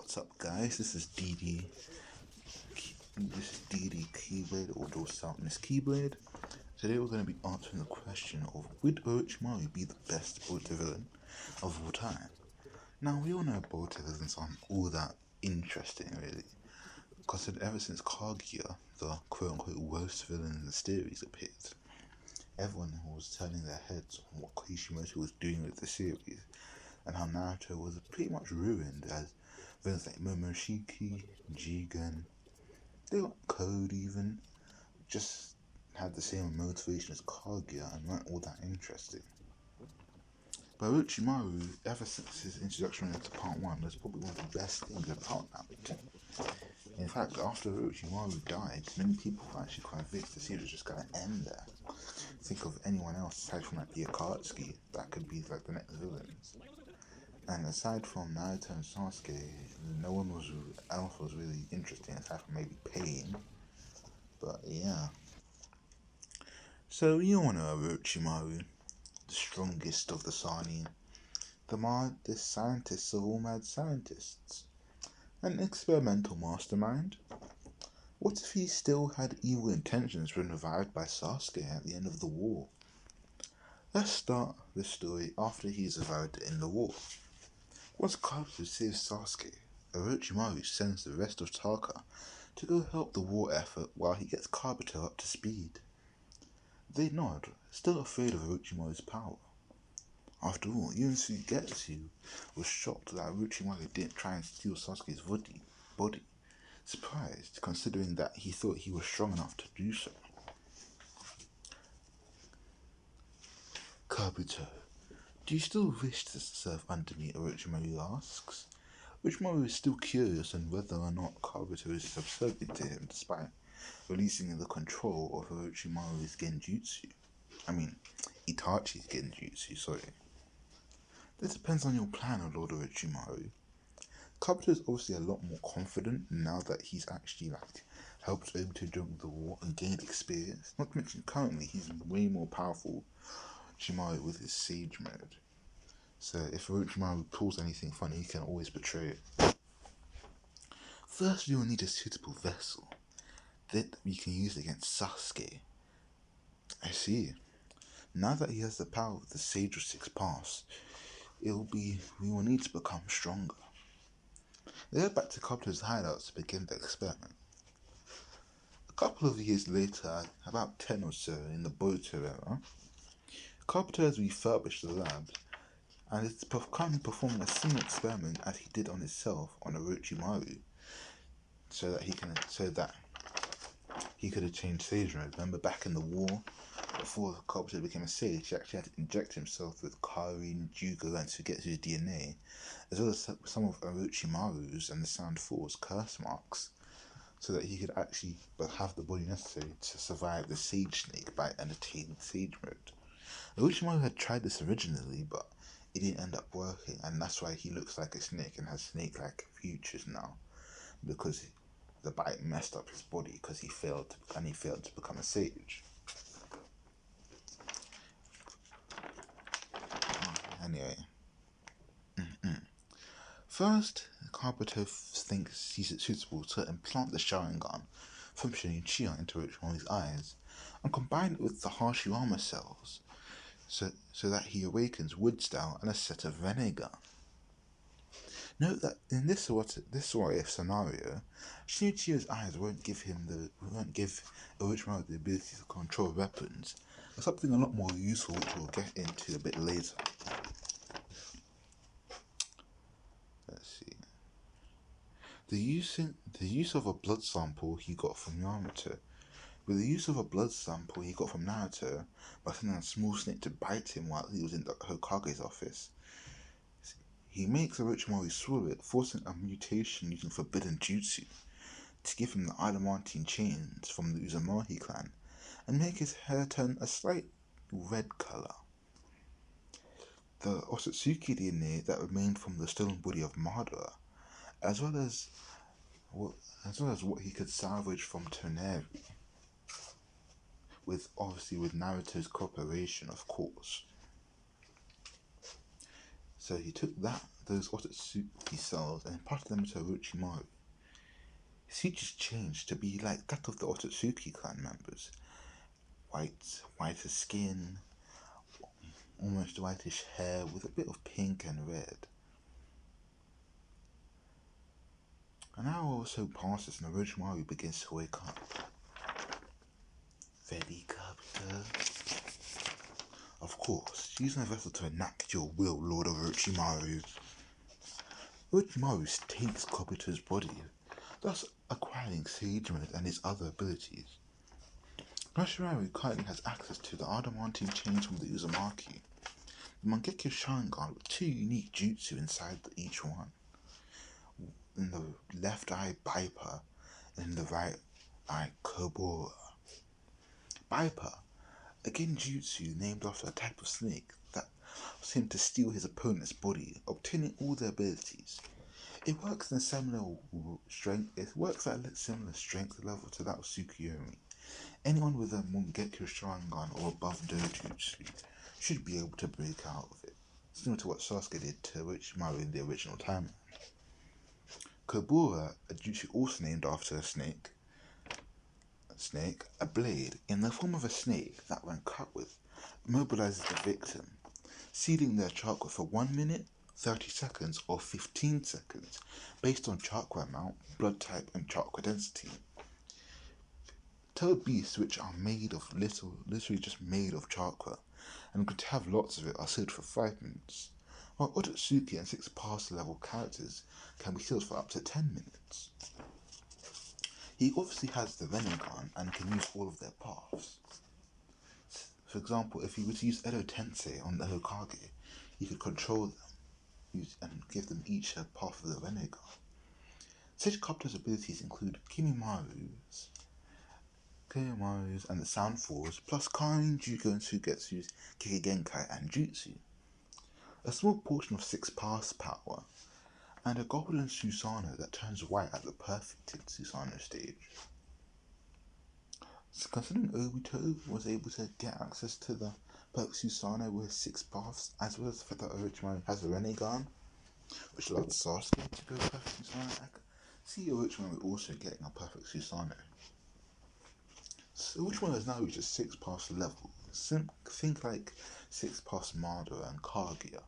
What's up, guys? This is DD. This is DD Keyblade, or Dosautness Keyblade. Today we're going to be answering the question of would Orochimaru be the best Boruto villain of all time? Now we all know Boruto villains aren't all that interesting, really, because ever since Kaguya, the quote-unquote worst villain in the series, appeared, everyone was turning their heads on what Orochimaru was doing with the series, and how Naruto was pretty much ruined as villains like Momoshiki, Jigen, they got Code even, just had the same motivation as Kaguya and weren't all that interesting. But Orochimaru, ever since his introduction into Part 1, is probably one of the best things about Naruto. In fact, after Orochimaru died, many people were actually convinced the series was just going to end there. Think of anyone else aside from like the Akatsuki that could be like the next villains. And aside from Naruto and Sasuke, no one else was really interesting aside from maybe Pain. But yeah. So you all know Orochimaru, the strongest of the Sanin, the maddest scientist of all mad scientists, an experimental mastermind. What if he still had evil intentions when revived by Sasuke at the end of the war? Let's start the story after he's revived in the war. Once Kabuto saves Sasuke, Orochimaru sends the rest of Taka to go help the war effort while he gets Kabuto up to speed. They nod, still afraid of Orochimaru's power. After all, even Suigetsu was shocked that Orochimaru didn't try and steal Sasuke's body, surprised considering that he thought he was strong enough to do so. Kabuto, do you still wish to serve under me? Orochimaru asks. Orochimaru is still curious on whether or not Kabuto is subservient to him despite releasing the control of Orochimaru's Genjutsu. Itachi's Genjutsu, sorry. This depends on your plan, O Lord Orochimaru. Kabuto is obviously a lot more confident now that he's actually helped Obito during the war and gained experience. Not to mention currently he's way more powerful Orochimaru with his Sage mode. So if Orochimaru pulls anything funny, he can always betray it. First, we will need a suitable vessel that we can use against Sasuke. I see. Now that he has the power of the Sage of Six Paths, we will need to become stronger. They head back to Kabuto's hideout to begin the experiment. A couple of years later, about 10 or so in the Boruto era, Kabuto has refurbished the lab and is currently performing a similar experiment as he did on himself on Orochimaru, so that he could have changed Sage mode. Remember back in the war, before Kabuto became a Sage, he actually had to inject himself with Karin, Jugo, and Suigetsu's DNA, as well as some of Orochimaru's and the Sound Four's curse marks, so that he could actually have the body necessary to survive the Sage Snake by attaining Sage mode. Orochimaru had tried this originally, but it didn't end up working, and that's why he looks like a snake and has snake-like features now, because the bite messed up his body because he failed to become a Sage. Anyway, First, Kabuto thinks he's suitable to implant the Sharingan from Shinichia into Orochimaru's eyes and combine it with the Hashirama cells so that he awakens Wood Style and a set of Rinnegan. Note that in this what if scenario, Shinichia's eyes won't give Orochimaru the ability to control weapons, but something a lot more useful which we'll get into a bit later. Let's see. The use of a blood sample he got from Yamato. With the use of a blood sample he got from Naruto by sending a small snake to bite him while he was in the Hokage's office, he makes Orochimaru swallow it, forcing a mutation using forbidden jutsu to give him the adamantine chains from the Uzumaki clan and make his hair turn a slight red colour. The Osatsuki DNA that remained from the stolen body of Madara, as well as what he could salvage from Toneri, with Naruto's cooperation, of course. So he took those Otsutsuki cells and imparted them to Orochimaru. His features changed to be like that of the Otsutsuki clan members. Whiter skin, almost whitish hair with a bit of pink and red. An hour or so passes and Orochimaru begins to wake up. Ready, Kabuto? Of course, use my vessel to enact your will, Lord Orochimaru. Orochimaru takes Kabuto's body, thus acquiring Sage Mode and his other abilities. Orochimaru currently has access to the adamantine chains from the Uzumaki, the Mangekyo Sharingan with two unique jutsu inside each one. In the left eye, Biper, and in the right eye, Kobora. Biper, again jutsu named after a type of snake that allows him to steal his opponent's body, obtaining all their abilities. It works in a similar strength. It works at a similar strength level to that of Tsukuyomi. Anyone with a Mangekyo Sharingan or above dojutsu should be able to break out of it, similar to what Sasuke did to Orochimaru in the original timeline. Kobora, a jutsu also named after a snake, a blade in the form of a snake that, when cut with, immobilizes the victim, sealing their chakra for 1 minute, 30 seconds, or 15 seconds, based on chakra amount, blood type, and chakra density. Toad beasts, which are made of literally just made of chakra, and could have lots of it, are sealed for 5 minutes, while Otsutsuki and 6 pass level characters can be sealed for up to 10 minutes. He obviously has the Rinnegan and can use all of their paths. For example, if he were to use Edo Tensei on the Hokage, he could control them and give them each a path of the Rinnegan. Sage Kabuto's abilities include Kimimari's and the Sound Force, plus Karin, Jugo, and Sugetsu's Kikigenkai and Jutsu. A small portion of 6 pass power, and a golden Susanoo that turns white at the perfected Susanoo stage. So considering Obito was able to get access to the perfect Susanoo with 6 paths, as well as the fact that Orochimaru has a Rinnegan, which allows Sasuke to go perfect Susanoo, I can see Orochimaru also getting a perfect Susanoo. So Orochimaru has now reached a 6 pass level. Think like 6 pass Madara and Kaguya,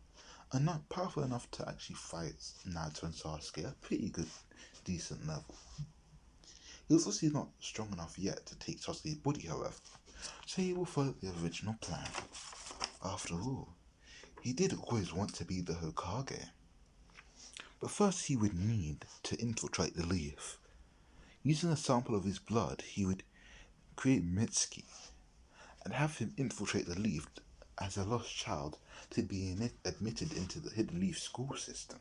and not powerful enough to actually fight Naruto and Sasuke, a pretty good, decent level. He was also not strong enough yet to take Sasuke's body, however, so he will follow the original plan. After all, he did always want to be the Hokage. But first he would need to infiltrate the leaf. Using a sample of his blood, he would create Mitsuki and have him infiltrate the leaf as a lost child to be admitted into the Hidden Leaf school system.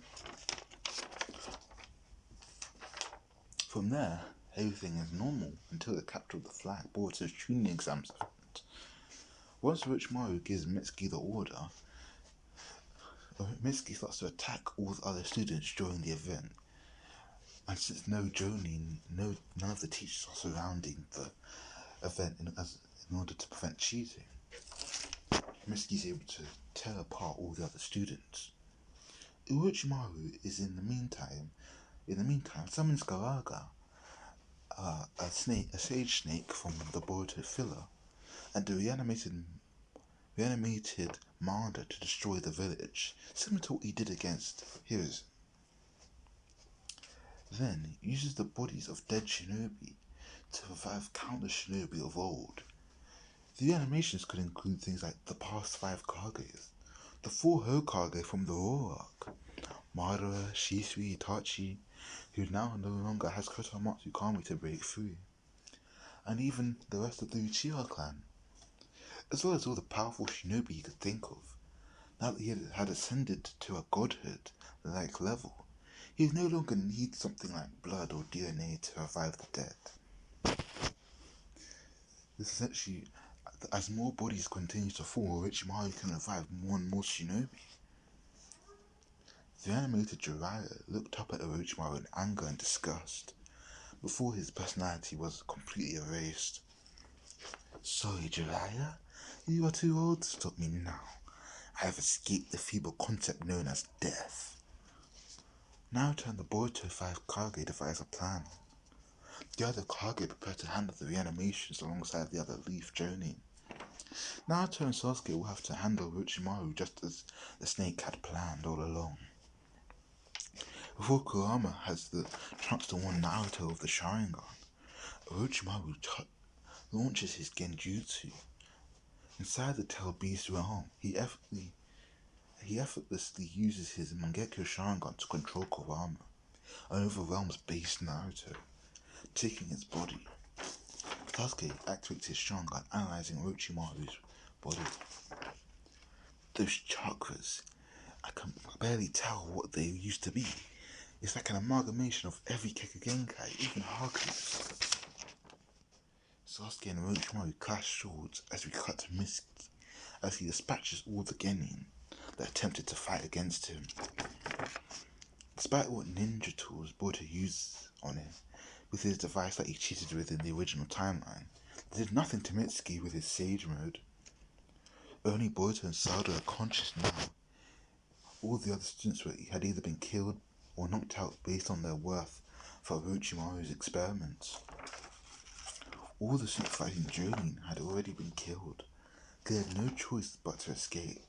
From there, everything is normal until the capture of the flag Boruto's training exams happened. Once Orochimaru gives Mitsuki the order, Mitsuki starts to attack all the other students during the event. And since none of the teachers are surrounding the event in order to prevent cheating, Mitsuki is able to tear apart all the other students. Orochimaru is in the meantime summons Garaga, a sage snake from the Boruto filler, and the reanimated Manda to destroy the village, similar to what he did against Hiruzen. Then uses the bodies of dead shinobi to revive countless shinobi of old. The animations could include things like the past 5 Kages, the 4 Hokage from the War arc, Madara, Shisui, Itachi, who now no longer has Kotoamatsu Kami to break free, and even the rest of the Uchiha clan, as well as all the powerful shinobi he could think of. Now that he had ascended to a godhood-like level, he no longer needs something like blood or DNA to revive the dead. This essentially, as more bodies continue to fall, Orochimaru can revive more and more shinobi. The animated Jiraiya looked up at Orochimaru in anger and disgust, before his personality was completely erased. Sorry, Jiraiya, you are too old to stop me now. I have escaped the feeble concept known as death. Naruto and the Boruto 5 Kage devise a plan. The other Kage prepare to handle the reanimations alongside the other Leaf journey. Naruto and Sasuke will have to handle Orochimaru just as the snake had planned all along. Before Kurama has the chance to warn Naruto of the Sharingan, Orochimaru launches his Genjutsu. Inside the Tail Beast realm, he effortlessly uses his Mangekyo Sharingan to control Kurama and overwhelms base Naruto, taking his body. Sasuke activates his Sharingan, analyzing Orochimaru's body. Those chakras, I can barely tell what they used to be. It's like an amalgamation of every Kekkei, even Haku's. Sasuke and Orochimaru clash swords as we cut to Mitsuki, as he dispatches all the Genin that attempted to fight against him. Despite what ninja tools Boruto uses on him, with his device that he cheated with in the original timeline, they did nothing to Mitsuki with his Sage mode. Only Boruto and Sado are conscious now. All the other students had either been killed or knocked out based on their worth for Orochimaru's experiments. All the super fighting Jonin had already been killed. They had no choice but to escape.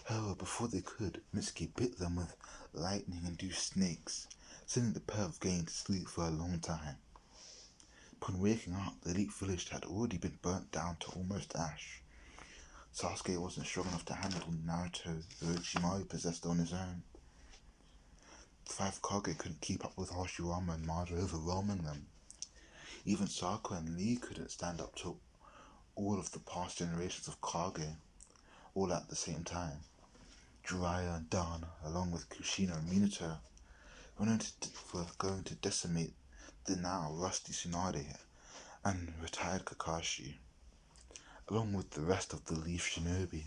However, before they could, Mitsuki bit them with lightning-induced snakes, sending the pair of Genin to sleep for a long time. Upon waking up, the elite village had already been burnt down to almost ash. Sasuke wasn't strong enough to handle Naruto the Orochimaru possessed on his own. The 5 Kage couldn't keep up with Hashirama and Madara overwhelming them. Even Sakura and Lee couldn't stand up to all of the past generations of Kage, all at the same time. Jiraiya and Dana, along with Kushina and Minato, were going to decimate the now rusty Tsunade and retired Kakashi, along with the rest of the Leaf Shinobi.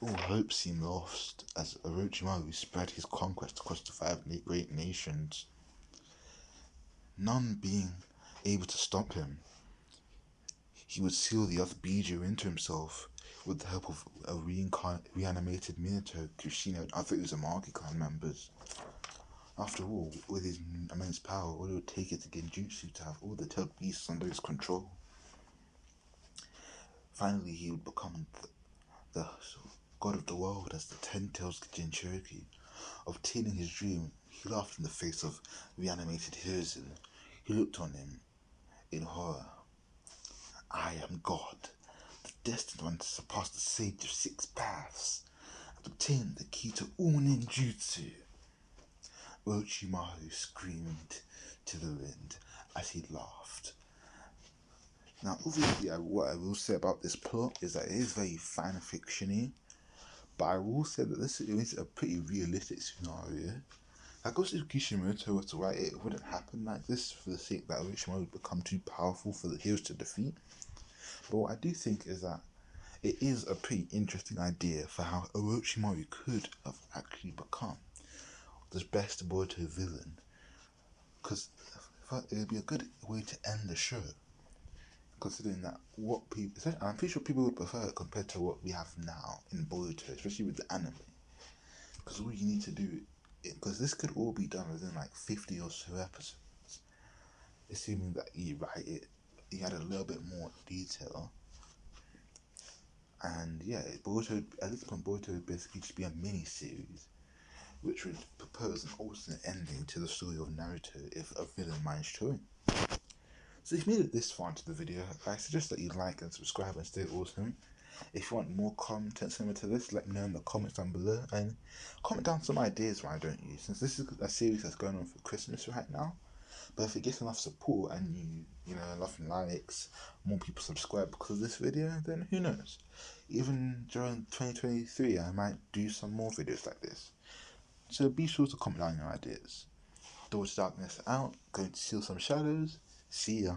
All hope seemed lost as Orochimaru spread his conquest across the 5 great nations, none being able to stop him. He would seal the other Biju into himself with the help of a reanimated Minato, Kushina, and other Uzumaki clan members. After all, with his immense power, all it would take is a Genjutsu to have all the tailed beasts under his control. Finally, he would become the god of the world as the 10 Tails Jinchuriki. Obtaining his dream, he laughed in the face of reanimated Hiruzen. He looked on him in horror. I am God, the destined one to surpass the sage of 6 paths, and obtain the key to all ninjutsu. Orochimaru screamed to the wind as he laughed. Now, obviously, what I will say about this plot is that it is very fan fiction-y, but I will say that this is a pretty realistic scenario. I guess if Kishimoto were to write it, it wouldn't happen like this for the sake that Orochimaru would become too powerful for the heroes to defeat. But what I do think is that it is a pretty interesting idea for how Orochimaru could have actually become the best Boruto villain, because it would be a good way to end the show, considering that I'm pretty sure people would prefer it compared to what we have now in Boruto, especially with the anime, because all you need to do, because this could all be done within like 50 or so episodes, assuming that you write it, you add a little bit more detail. And yeah, Boruto, at this point, Boruto would basically just be a mini-series which would propose an alternate ending to the story of Naruto if a villain managed to win. So if you made it this far into the video, I suggest that you like and subscribe and stay awesome. If you want more content similar to this, let me know in the comments down below, and comment down some ideas why don't you, since this is a series that's going on for Christmas right now. But if it gets enough support and you know, enough likes, more people subscribe because of this video, then who knows? Even during 2023, I might do some more videos like this. So be sure to comment down your ideas. Doors Darkness out, going to seal some shadows. See ya.